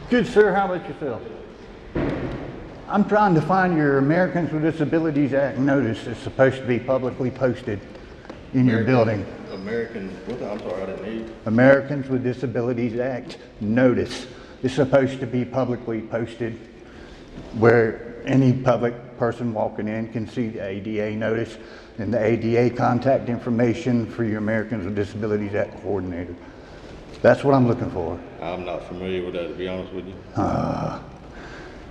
Good, sir. How about yourself? I'm trying to find your Americans with Disabilities Act notice that's supposed to be publicly posted in your building. I'm sorry, I didn't hear you. Americans with Disabilities Act notice is supposed to be publicly posted where any public person walking in can see the ADA notice and the ADA contact information for your Americans with Disabilities Act coordinator. That's what I'm looking for. I'm not familiar with that, to be honest with you.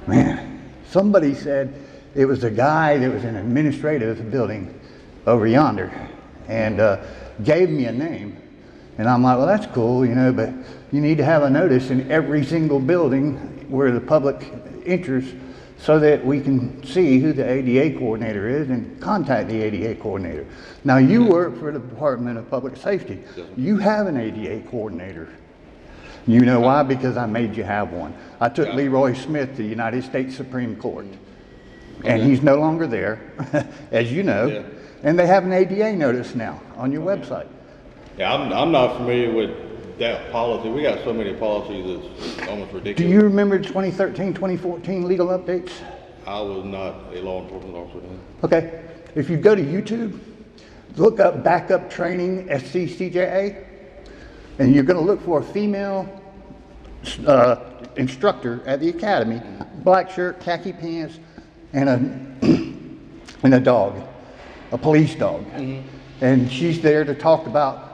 Man, somebody said it was a guy that was in an administrative building over yonder and gave me a name. And I'm like, well, that's cool, you know, but you need to have a notice in every single building where the public enters so that we can see who the ADA coordinator is and contact the ADA coordinator. Now, you work for the Department of Public Safety. You have an ADA coordinator. You know why? Because I made you have one. I took Leroy Smith to the United States Supreme Court. And he's no longer there, as you know. Yeah. And they have an ADA notice now on your website. Yeah, I'm not familiar with that policy. We got so many policies, it's almost ridiculous. Do you remember 2013, 2014 legal updates? I was not a law enforcement officer then. Okay, if you go to YouTube, look up backup training SCCJA, and you're going to look for a female instructor at the academy, black shirt, khaki pants, and a dog, a police dog. And she's there to talk about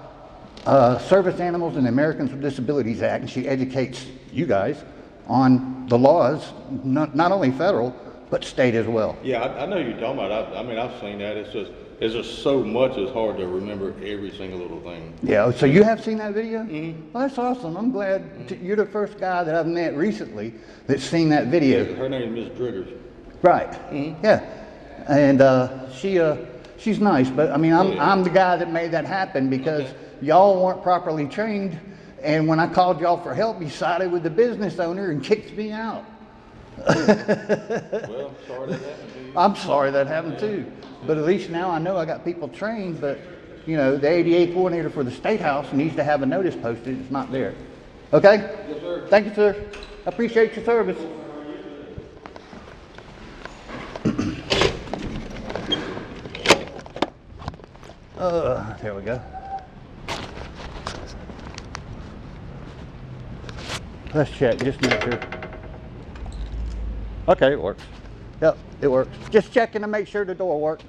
service animals and the Americans with Disabilities Act, and she educates you guys on the laws, not only federal, but state as well. Yeah, I know you're talking about. I mean, I've seen that. It's just so much. It's hard to remember every single little thing. Yeah. So you have seen that video? Well, that's awesome. I'm glad you're the first guy that I've met recently that's seen that video. Yeah, her name is Ms. Driggers. Right. Yeah. And she's nice, but I mean, I'm the guy that made that happen because y'all weren't properly trained, and when I called y'all for help, you sided with the business owner and kicked me out. Well, sorry that happened to you. I'm sorry that happened too, but at least now I know I got people trained, but you know, the ADA coordinator for the State House needs to have a notice posted. It's not there. Okay? Yes, sir. Thank you, sir. I appreciate your service. There we go. Let's check, just make sure. Okay, it works. Yep, it works. Just checking to make sure the door works.